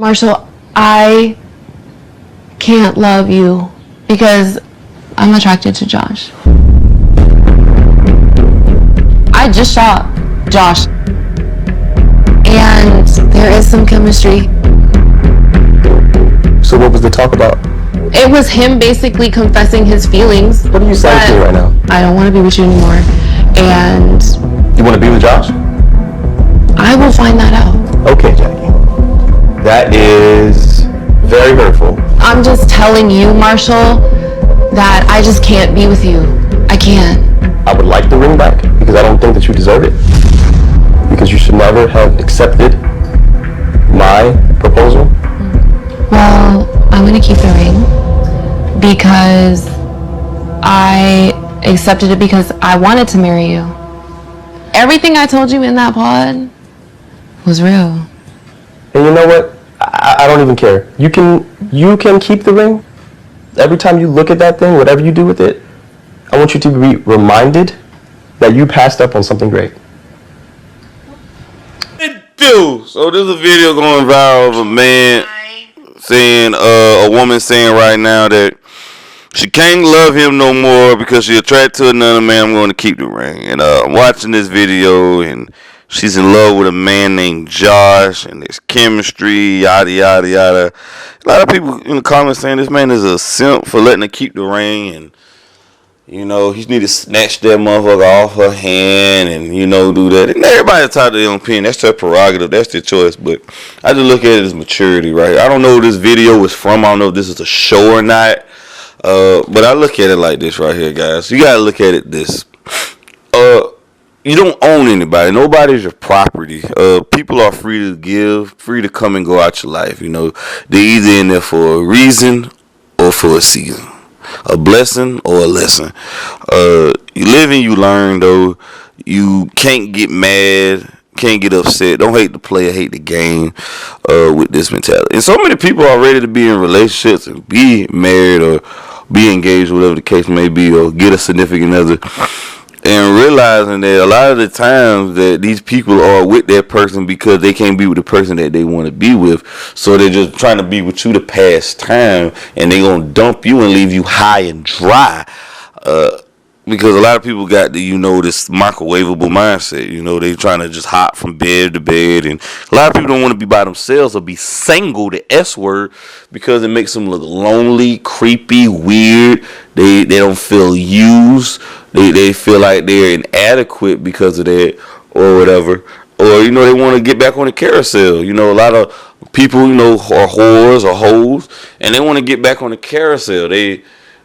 Marshall, I can't love you because I'm attracted to Josh. I just saw Josh, and there is some chemistry. So what was the talk about? It was him basically confessing his feelings. What are you saying to me right now? I don't want to be with you anymore, and you want to be with Josh? I will find that out. Okay, Jackie. That is very hurtful. I'm just telling you, Marshall, that I just can't be with you. I can't. I would like the ring back because I don't think that you deserve it. Because you should never have accepted my proposal. Well, I'm going to keep the ring because I accepted it because I wanted to marry you. Everything I told you in that pod was real. And you know what? I don't even care. You can keep the ring. Every time you look at that thing, whatever you do with it, I want you to be reminded that you passed up on something great. So there's a video going viral of a man saying, a woman saying right now that she can't love him no more because she's attracted to another man. I'm going to keep the ring. And I'm watching this video, and she's in love with a man named Josh, and there's chemistry, yada, yada, yada. A lot of people in the comments saying this man is a simp for letting her keep the ring, and, you know, he need to snatch that motherfucker off her hand and, you know, do that. And everybody entitled to their own opinion. That's their prerogative. That's their choice. But I just look at it as maturity, right? I don't know who this video is from. I don't know if this is a show or not. But I look at it like this right here, guys. You got to look at it this. You don't own anybody. Nobody's your property. People are free to give, free to come and go out your life. You know, they're either in there for a reason or for a season, a blessing or a lesson. You live and you learn, though. You can't get mad, can't get upset. Don't hate the player, hate the game with this mentality. And so many people are ready to be in relationships and be married or be engaged, whatever the case may be, or get a significant other. And realizing that a lot of the times that these people are with that person because they can't be with the person that they want to be with. So they're just trying to be with you to pass time, and they're going to dump you and leave you high and dry. Because a lot of people got the, you know, this microwavable mindset. You know, they trying to just hop from bed to bed. And a lot of people don't want to be by themselves or be single, the S word, because it makes them look lonely, creepy, weird. They don't feel used. They feel like they're inadequate because of that or whatever. Or, you know, they want to get back on the carousel. You know, a lot of people, you know, are whores or hoes, and they want to get back on the carousel.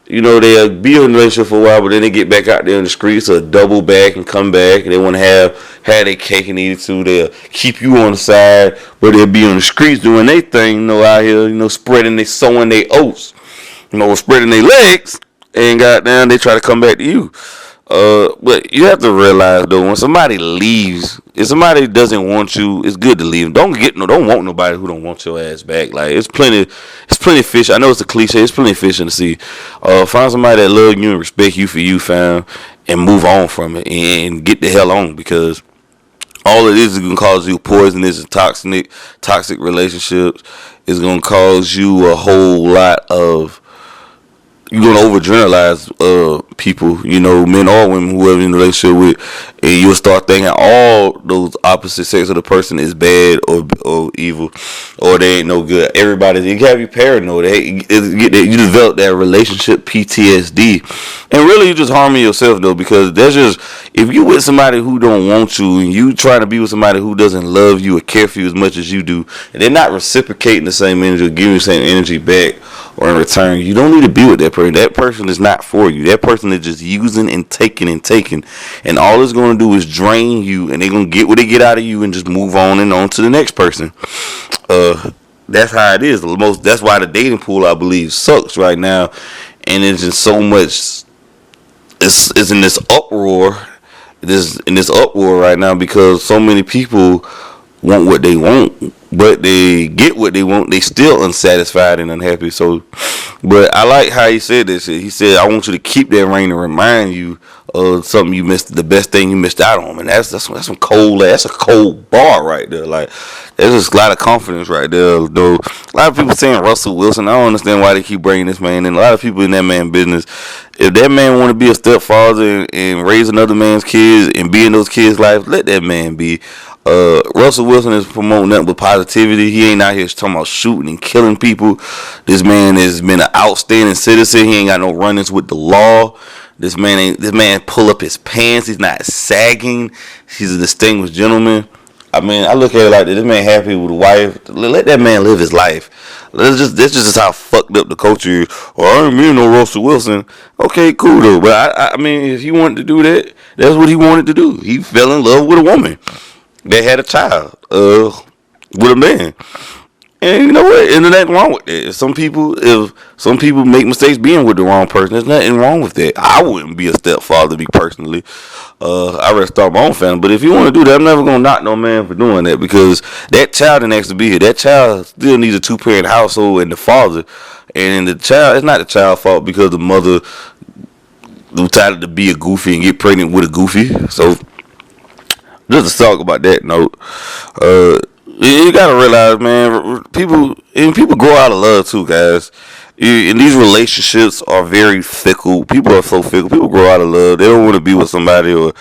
You know, they'll be in a relationship for a while, but then they get back out there in the streets or double back and come back. And they want to have their cake and eat it too. They'll keep you on the side, but they'll be on the streets doing their thing, you know, out here, you know, sowing their oats, you know, spreading their legs. And goddamn, they try to come back to you. But you have to realize, though, when somebody leaves, if somebody doesn't want you, it's good to leave. Don't want nobody who don't want your ass back. Like, it's plenty of fish. I know it's a cliche. It's plenty of fish in the sea. Find somebody that love you and respect you for you, fam, and move on from it and get the hell on, because all it is going to cause you poisonous and toxic relationships. It's going to cause you a whole lot of, you're going to overgeneralize people, you know, men or women, whoever you're in a relationship with, and you'll start thinking all those opposite sex of the person is bad or evil, or they ain't no good. Everybody, you have you paranoid. You develop that relationship PTSD, and really you just harming yourself, though, because that's just, if you with somebody who don't want you, and you trying to be with somebody who doesn't love you or care for you as much as you do, and they're not reciprocating the same energy or giving you the same energy back or in return, you don't need to be with that person. That person is not for you. That person is just using and taking, and all it's going to do is drain you, and they're going to get what they get out of you and just move on and on to the next person. That's how it is. That's why the dating pool, I believe, sucks right now, and it's just so much. It's in this uproar. In this uproar right now, because so many people want what they want, but they get what they want, they still unsatisfied and unhappy. So, but I like how he said this. He said, I want you to keep that ring to remind you something you missed, the best thing you missed out on, and that's some cold. That's a cold bar right there. Like, there's just a lot of confidence right there. Though a lot of people saying Russell Wilson, I don't understand why they keep bringing this man in. A lot of people in that man business. If that man want to be a stepfather and raise another man's kids and be in those kids' lives, let that man be. Russell Wilson is promoting nothing but positivity. He ain't out here talking about shooting and killing people. This man has been an outstanding citizen. He ain't got no run-ins with the law. This man pull up his pants. He's not sagging. He's a distinguished gentleman. I mean, I look at it like this man happy with a wife. Let that man live his life. That's just how fucked up the culture is. Or I don't mean no Russell Wilson. Okay, cool though. But I mean, if he wanted to do that, that's what he wanted to do. He fell in love with a woman that had a child with a man. And you know what? There's nothing wrong with that. If some people make mistakes being with the wrong person, there's nothing wrong with that. I wouldn't be a stepfather, me personally. I'd rather start my own family. But if you want to do that, I'm never gonna knock no man for doing that, because that child didn't actually be here. That child still needs a 2-parent household and the father. And the child, it's not the child's fault because the mother decided to be a goofy and get pregnant with a goofy. So just to talk about that note, you gotta realize, man, people grow out of love too, guys. And these relationships are very fickle. People are so fickle. People grow out of love. They don't want to be with somebody, or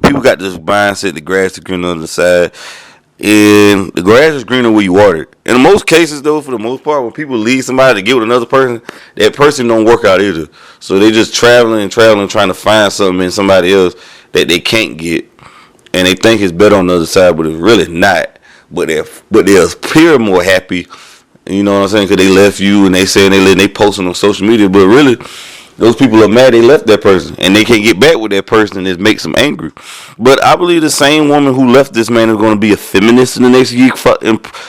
people got this mindset: the grass is greener on the side, and the grass is greener where you water it. In most cases, though, for the most part, when people leave somebody to get with another person, that person don't work out either. So they just traveling, trying to find something in somebody else that they can't get, and they think it's better on the other side, but it's really not. But they appear more happy, you know what I'm saying, because they left you, and they saying they posting on social media, but really those people are mad they left that person and they can't get back with that person, and it makes them angry. But I believe the same woman who left this man is going to be a feminist in the next year.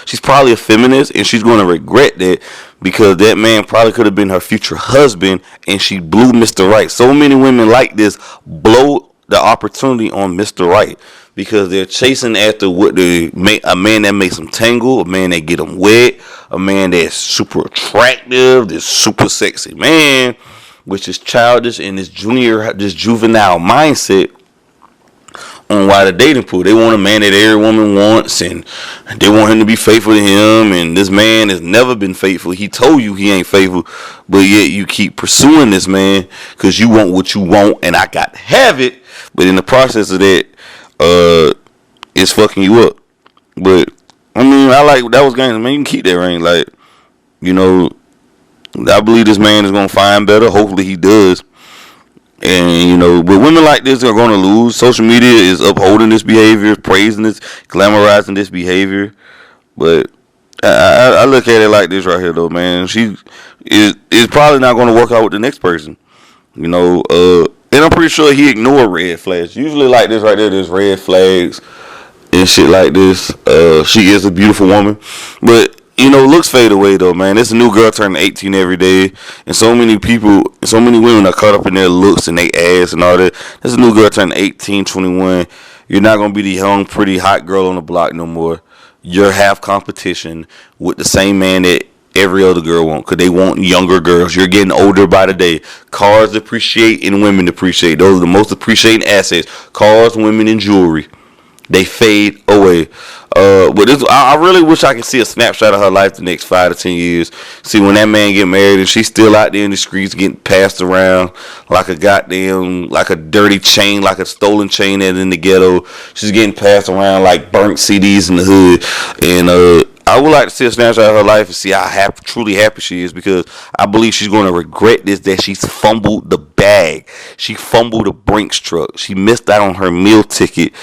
She's probably a feminist, and she's going to regret that, because that man probably could have been her future husband, and she blew Mr. Right. So many women like this blow the opportunity on Mr. Right, because they're chasing after a man that makes them tangle, a man that get them wet, a man that's super attractive, this super sexy man, which is childish in this juvenile mindset on why the dating pool. They want a man that every woman wants, and they want him to be faithful to him, and this man has never been faithful. He told you he ain't faithful, but yet you keep pursuing this man because you want what you want, and I got to have it. But in the process of that, it's fucking you up. But I mean, that was games, man. You can keep that ring. Like, you know, I believe this man is gonna find better. Hopefully he does. And you know, but women like this are gonna lose. Social media is upholding this behavior, praising this, glamorizing this behavior. But I look at it like this right here, though, man. She is probably not gonna work out with the next person. You know, and I'm pretty sure he ignored red flags. Usually like this right there, there's red flags and shit like this. She is a beautiful woman, but you know, looks fade away though, man. There's a new girl turning 18 every day, and so many women are caught up in their looks and their ass and all that. There's a new girl turning 18, 21. You're not gonna be the young, pretty, hot girl on the block no more. You're half competition with the same man that every other girl wants, because they want younger girls. You're getting older by the day. Cars depreciate and women depreciate. Those are the most appreciating assets. Cars, women, and jewelry. They fade away. But I really wish I could see a snapshot of her life the next 5 to 10 years. See when that man get married and she's still out there in the streets getting passed around like a dirty chain, like a stolen chain that's in the ghetto. She's getting passed around like burnt CDs in the hood. And I would like to see a snapshot of her life and see how truly happy she is, because I believe she's going to regret this, that she's fumbled the bag. She fumbled a Brinks truck. She missed out on her meal ticket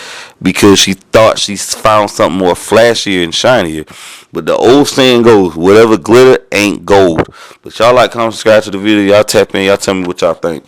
because she thought she found something more flashier and shinier. But the old saying goes, whatever glitter ain't gold. But y'all like, comment, subscribe to the video. Y'all tap in. Y'all tell me what y'all think.